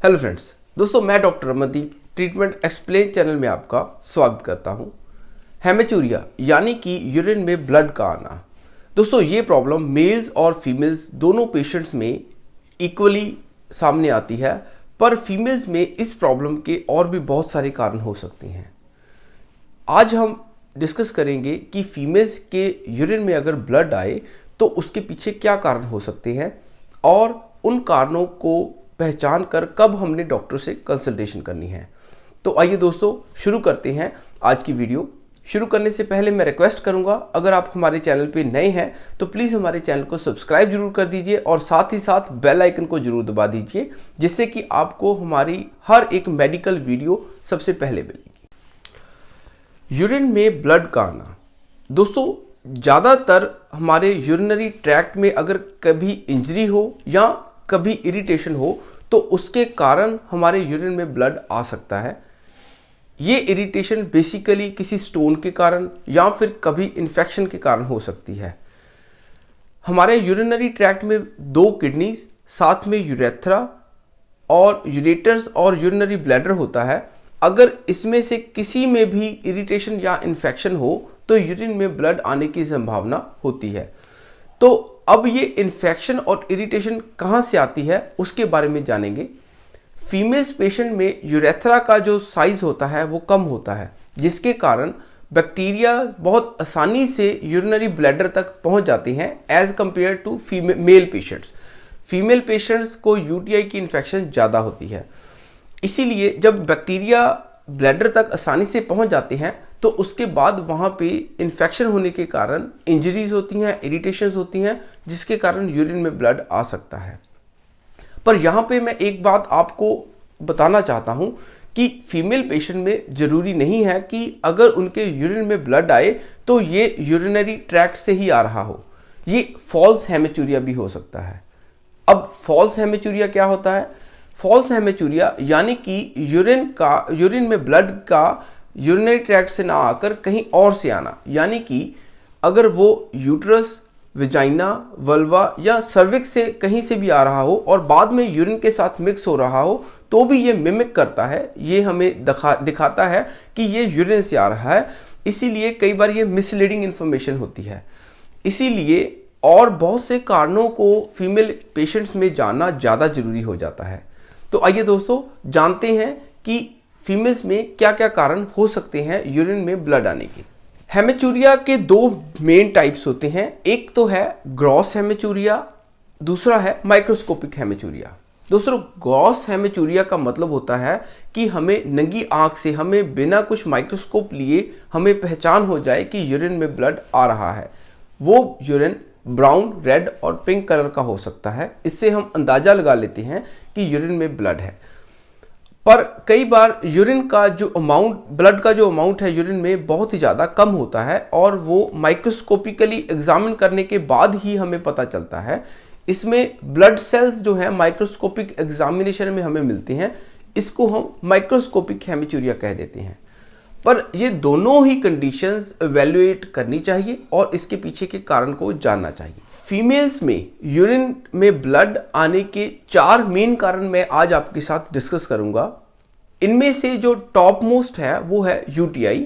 Hello friends, दोस्तों मैं doctor Ramandeep treatment explain channel में आपका स्वागत करता हूं। हेमेचूरिया यानी कि यूरिन में ब्लड का आना। दोस्तों ये प्रॉब्लम मेल्स और फीमेल्स दोनों पेशेंट्स में इक्वली सामने आती है, पर फीमेल्स में इस प्रॉब्लम के और भी बहुत सारे कारण हो सकते हैं। आज हम डिस्कस करेंगे कि फीमेल्स के यूरिन में अगर ब्लड आए तो उसके पीछे क्या कारण हो सकते हैं और उन कारणों को पहचान कर कब हमने डॉक्टर से कंसल्टेशन करनी है। तो आइए दोस्तों शुरू करते हैं आज की वीडियो। शुरू करने से पहले मैं रिक्वेस्ट करूंगा, अगर आप हमारे चैनल पे नए हैं तो प्लीज़ हमारे चैनल को सब्सक्राइब जरूर कर दीजिए और साथ ही साथ बेल आइकन को जरूर दबा दीजिए, जिससे कि आपको हमारी हर एक मेडिकल वीडियो सबसे पहले मिलेगी। यूरिन में ब्लड का आना। दोस्तों ज़्यादातर हमारे यूरिनरी ट्रैक्ट में अगर कभी इंजरी हो या कभी इरिटेशन हो तो उसके कारण हमारे यूरिन में ब्लड आ सकता है। ये इरिटेशन बेसिकली किसी स्टोन के कारण या फिर कभी इन्फेक्शन के कारण हो सकती है। हमारे यूरिनरी ट्रैक्ट में दो किडनीज, साथ में यूरेथ्रा और यूरेटर्स और यूरिनरी ब्लैडर होता है। अगर इसमें से किसी में भी इरिटेशन या इन्फेक्शन हो तो यूरिन में ब्लड आने की संभावना होती है। तो अब ये इन्फेक्शन और इरिटेशन कहाँ से आती है उसके बारे में जानेंगे। फीमेल्स पेशेंट में यूरेथ्रा का जो साइज होता है वो कम होता है, जिसके कारण बैक्टीरिया बहुत आसानी से यूरिनरी ब्लैडर तक पहुंच जाते हैं as compare to male patients. Female patients को यूटीआई की इन्फेक्शन ज़्यादा होती है, इसीलिए जब बैक्टीरिया ब्लैडर तक आसानी से पहुंच जाते हैं तो उसके बाद वहाँ पे इन्फेक्शन होने के कारण इंजरीज होती हैं, इरिटेशंस होती हैं, जिसके कारण यूरिन में ब्लड आ सकता है। पर यहाँ पे मैं एक बात आपको बताना चाहता हूँ कि फीमेल पेशेंट में ज़रूरी नहीं है कि अगर उनके यूरिन में ब्लड आए तो ये यूरिनरी ट्रैक्ट से ही आ रहा हो। ये फॉल्स हेमेचूरिया भी हो सकता है। अब फॉल्स हेमेचूरिया क्या होता है? फॉल्स हेमेचूरिया यानी कि यूरिन में ब्लड का यूरिनरी ट्रैक्ट से ना आकर कहीं और से आना, यानी कि अगर वो यूट्रस, विजाइना, वल्वा या सर्विक्स से कहीं से भी आ रहा हो और बाद में यूरिन के साथ मिक्स हो रहा हो तो भी ये मिमिक करता है, ये हमें दिखाता है कि ये यूरिन से आ रहा है। इसीलिए कई बार ये मिसलीडिंग इन्फॉर्मेशन होती है। इसीलिए और बहुत से कारणों को फीमेल पेशेंट्स में जानना ज़्यादा जरूरी हो जाता है। तो आइए दोस्तों जानते हैं कि फीमेल्स में क्या क्या कारण हो सकते हैं यूरिन में ब्लड आने के। हेमेचूरिया के दो मेन टाइप्स होते हैं, एक तो है ग्रॉस हेमेचूरिया, दूसरा है माइक्रोस्कोपिक हेमेचूरिया। दोस्तों ग्रॉस हेमेचूरिया का मतलब होता है कि हमें नंगी आंख से, हमें बिना कुछ माइक्रोस्कोप लिए हमें पहचान हो जाए कि यूरिन में ब्लड आ रहा है। वो यूरिन ब्राउन, रेड और पिंक कलर का हो सकता है। इससे हम अंदाजा लगा लेते हैं कि यूरिन में ब्लड है। पर कई बार यूरिन का जो अमाउंट, ब्लड का जो अमाउंट है यूरिन में बहुत ही ज़्यादा कम होता है और वो माइक्रोस्कोपिकली एग्जामिन करने के बाद ही हमें पता चलता है। इसमें ब्लड सेल्स जो है माइक्रोस्कोपिक एग्जामिनेशन में हमें मिलते हैं, इसको हम माइक्रोस्कोपिक हेमेचूरिया कह देते हैं। पर ये दोनों ही कंडीशंस एवेल्युएट करनी चाहिए और इसके पीछे के कारण को जानना चाहिए। फीमेल्स में यूरिन में ब्लड आने के 4 मेन कारण मैं आज आपके साथ डिस्कस करूंगा। इनमें से जो टॉप मोस्ट है वो है यूटीआई,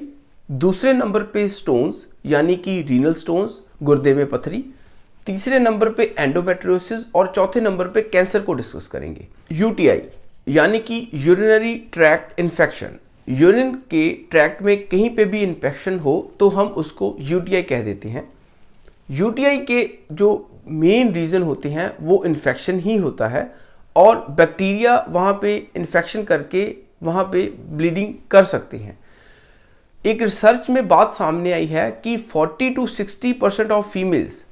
दूसरे नंबर पे स्टोन्स यानी कि रीनल स्टोन्स, गुर्दे में पथरी, तीसरे नंबर पे एंडोमेट्रियोसिस और चौथे नंबर पे कैंसर को डिस्कस करेंगे। यूटीआई यानी कि यूरिनरी ट्रैक्ट इन्फेक्शन। यूरिन के ट्रैक्ट में कहीं पे भी इन्फेक्शन हो तो हम उसको यूटीआई कह देते हैं। यूटीआई के जो मेन रीज़न होते हैं वो इन्फेक्शन ही होता है और बैक्टीरिया वहाँ पे इन्फेक्शन करके वहाँ पे ब्लीडिंग कर सकते हैं। एक रिसर्च में बात सामने आई है कि 40 to 60% ऑफ फीमेल्स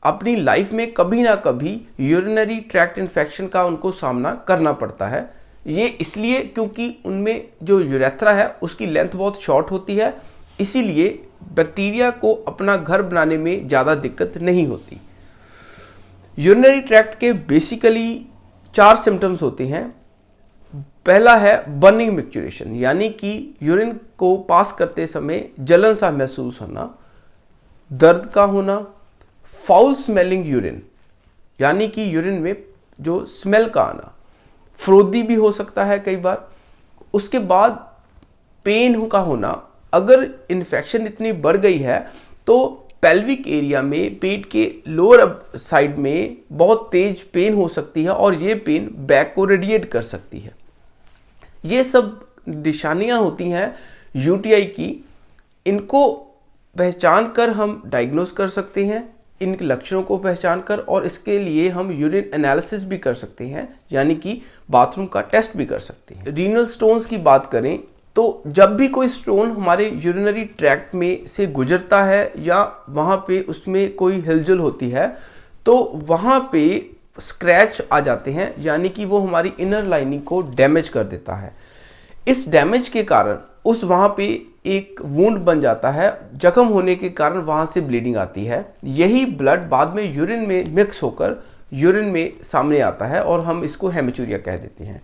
अपनी लाइफ में कभी ना कभी यूरिनरी ट्रैक्ट इन्फेक्शन का उनको सामना करना पड़ता है। ये इसलिए क्योंकि उनमें जो यूरेथ्रा है उसकी लेंथ बहुत शॉर्ट होती है, इसीलिए बैक्टीरिया को अपना घर बनाने में ज़्यादा दिक्कत नहीं होती। यूरिनरी ट्रैक्ट के बेसिकली 4 सिम्टम्स होते हैं। पहला है बर्निंग मिक्चुरेशन, यानी कि यूरिन को पास करते समय जलन सा महसूस होना, दर्द का होना, फाउल स्मेलिंग यूरिन यानी कि यूरिन में जो स्मेल का आना, फ्रोदी भी हो सकता है कई बार। उसके बाद पेन का होना, अगर इन्फेक्शन इतनी बढ़ गई है तो पेल्विक एरिया में, पेट के लोअर साइड में बहुत तेज पेन हो सकती है और ये पेन बैक को रेडिएट कर सकती है। ये सब निशानियां होती हैं यूटीआई की। इनको पहचान कर हम डायग्नोस कर सकते हैं, इन लक्षणों को पहचान कर, और इसके लिए हम यूरिन एनालिसिस भी कर सकते हैं, यानी कि बाथरूम का टेस्ट भी कर सकते हैं। रीनल स्टोन्स की बात करें तो जब भी कोई स्टोन हमारे यूरिनरी ट्रैक्ट में से गुजरता है या वहाँ पे उसमें कोई हिलजुल होती है तो वहाँ पे स्क्रैच आ जाते हैं, यानी कि वो हमारी इनर लाइनिंग को डैमेज कर देता है। इस डैमेज के कारण उस वहाँ पे एक वुंड बन जाता है, जख्म होने के कारण वहाँ से ब्लीडिंग आती है। यही ब्लड बाद में यूरिन में मिक्स होकर यूरिन में सामने आता है और हम इसको हेमेचूरिया कह देते हैं।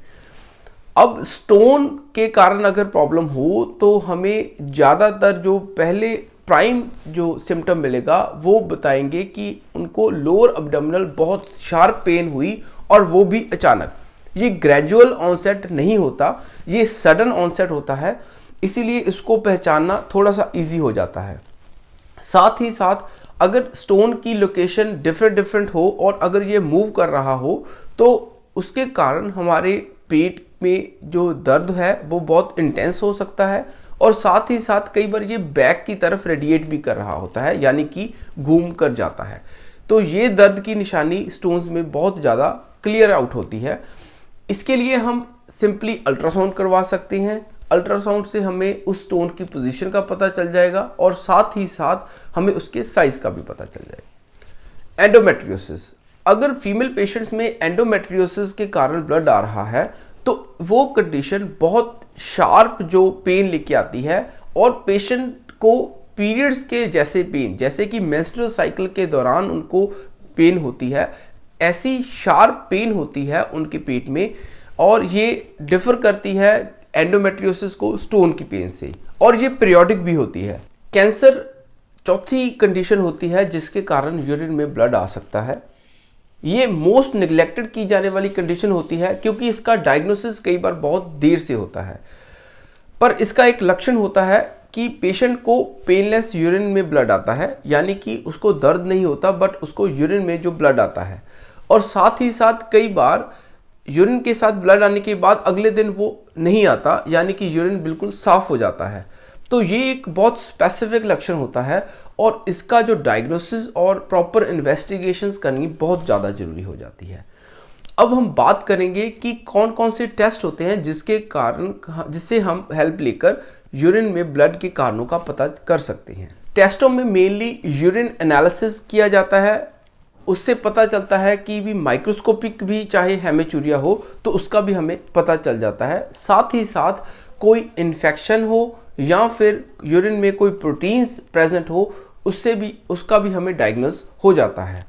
अब स्टोन के कारण अगर प्रॉब्लम हो तो हमें ज़्यादातर जो पहले प्राइम जो सिम्टम मिलेगा वो बताएंगे कि उनको लोअर अब्डोमिनल बहुत शार्प पेन हुई, और वो भी अचानक। ये ग्रेजुअल ऑनसेट नहीं होता, ये सडन ऑनसेट होता है, इसीलिए इसको पहचानना थोड़ा सा इजी हो जाता है। साथ ही साथ अगर स्टोन की लोकेशन डिफरेंट हो और अगर ये मूव कर रहा हो तो उसके कारण हमारे पेट में जो दर्द है वो बहुत इंटेंस हो सकता है, और साथ ही साथ कई बार ये बैक की तरफ रेडिएट भी कर रहा होता है, यानी कि घूम कर जाता है। तो ये दर्द की निशानी स्टोन्स में बहुत ज़्यादा क्लियर आउट होती है। इसके लिए हम सिंपली अल्ट्रासाउंड करवा सकते हैं। अल्ट्रासाउंड से हमें उस स्टोन की पोजीशन का पता चल जाएगा और साथ ही साथ हमें उसके साइज का भी पता चल जाएगा। एंडोमेट्रियोसिस, अगर फीमेल पेशेंट्स में एंडोमेट्रियोसिस के कारण ब्लड आ रहा है तो वो कंडीशन बहुत शार्प जो पेन लेके आती है, और पेशेंट को पीरियड्स के जैसे पेन, जैसे कि मेंस्ट्रुअल साइकिल के दौरान उनको पेन होती है, ऐसी शार्प पेन होती है उनके पेट में, और ये डिफर करती है एंडोमेट्रियोसिस को स्टोन की पेन से, और ये पीरियोडिक भी होती है। कैंसर चौथी कंडीशन होती है जिसके कारण यूरिन में ब्लड आ सकता है। ये मोस्ट निगलेक्टेड की जाने वाली कंडीशन होती है क्योंकि इसका डायग्नोसिस कई बार बहुत देर से होता है, पर इसका एक लक्षण होता है कि पेशेंट को पेनलेस यूरिन में ब्लड आता है, यानी कि उसको दर्द नहीं होता बट उसको यूरिन में जो ब्लड आता है, और साथ ही साथ कई बार यूरिन के साथ ब्लड आने के बाद अगले दिन वो नहीं आता, यानी कि यूरिन बिल्कुल साफ हो जाता है। तो ये एक बहुत स्पेसिफिक लक्षण होता है, और इसका जो डायग्नोसिस और प्रॉपर इन्वेस्टिगेशंस करनी बहुत ज़्यादा ज़रूरी हो जाती है। अब हम बात करेंगे कि कौन कौन से टेस्ट होते हैं जिससे हम हेल्प लेकर यूरिन में ब्लड के कारणों का पता कर सकते हैं। टेस्टों में मेनली यूरिन एनालिसिस किया जाता है, उससे पता चलता है कि भी माइक्रोस्कोपिक भी चाहे हेमेचूरिया हो तो उसका भी हमें पता चल जाता है। साथ ही साथ कोई इन्फेक्शन हो या फिर यूरिन में कोई प्रोटीन्स प्रेजेंट हो उसका भी हमें डायग्नोस हो जाता है।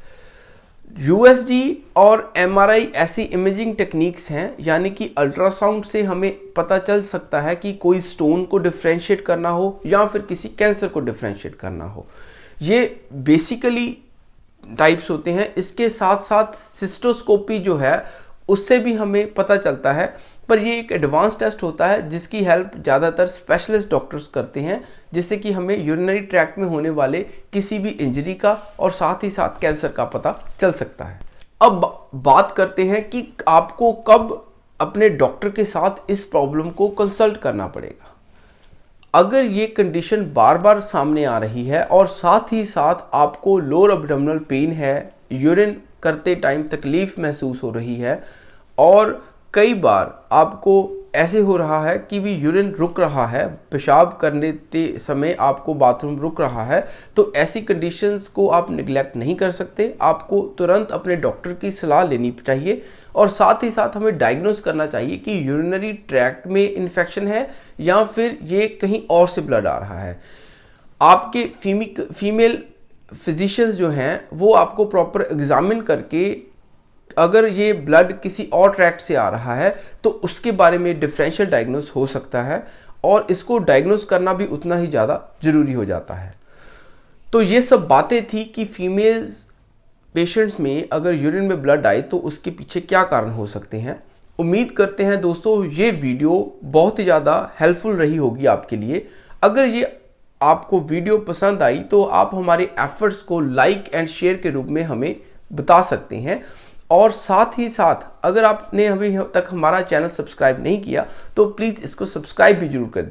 यूएसजी और एमआरआई ऐसी इमेजिंग टेक्निक्स हैं, यानी कि अल्ट्रासाउंड से हमें पता चल सकता है कि कोई स्टोन को डिफ्रेंशिएट करना हो या फिर किसी कैंसर को डिफ्रेंशिएट करना हो। ये बेसिकली टाइप्स होते हैं। इसके साथ साथ सिस्टोस्कोपी जो है उससे भी हमें पता चलता है, पर ये एक एडवांस टेस्ट होता है जिसकी हेल्प ज़्यादातर स्पेशलिस्ट डॉक्टर्स करते हैं, जिससे कि हमें यूरिनरी ट्रैक्ट में होने वाले किसी भी इंजरी का और साथ ही साथ कैंसर का पता चल सकता है। अब बात करते हैं कि आपको कब अपने डॉक्टर के साथ इस प्रॉब्लम को कंसल्ट करना पड़ेगा। अगर ये कंडीशन बार बार सामने आ रही है और साथ ही साथ आपको लोअर एब्डोमिनल पेन है, यूरिन करते टाइम तकलीफ़ महसूस हो रही है, और कई बार आपको ऐसे हो रहा है कि भी यूरिन रुक रहा है, पेशाब करने के समय आपको बाथरूम रुक रहा है, तो ऐसी कंडीशंस को आप निगलेक्ट नहीं कर सकते। आपको तुरंत अपने डॉक्टर की सलाह लेनी चाहिए, और साथ ही साथ हमें डायग्नोस करना चाहिए कि यूरिनरी ट्रैक्ट में इन्फेक्शन है या फिर ये कहीं और से ब्लड आ रहा है। आपके फीमेल फिजिशियंस जो हैं वो आपको प्रॉपर एग्जामिन करके अगर ये ब्लड किसी और ट्रैक्ट से आ रहा है तो उसके बारे में डिफरेंशियल डायग्नोस हो सकता है, और इसको डायग्नोस करना भी उतना ही ज़्यादा ज़रूरी हो जाता है। तो ये सब बातें थी कि फीमेल्स पेशेंट्स में अगर यूरिन में ब्लड आए तो उसके पीछे क्या कारण हो सकते हैं। उम्मीद करते हैं दोस्तों ये वीडियो बहुत ही ज़्यादा हेल्पफुल रही होगी आपके लिए। अगर ये आपको वीडियो पसंद आई तो आप हमारे एफर्ट्स को लाइक एंड शेयर के रूप में हमें बता सकते हैं। और साथ ही साथ अगर आपने अभी तक हमारा चैनल सब्सक्राइब नहीं किया तो प्लीज़ इसको सब्सक्राइब भी जरूर कर दें।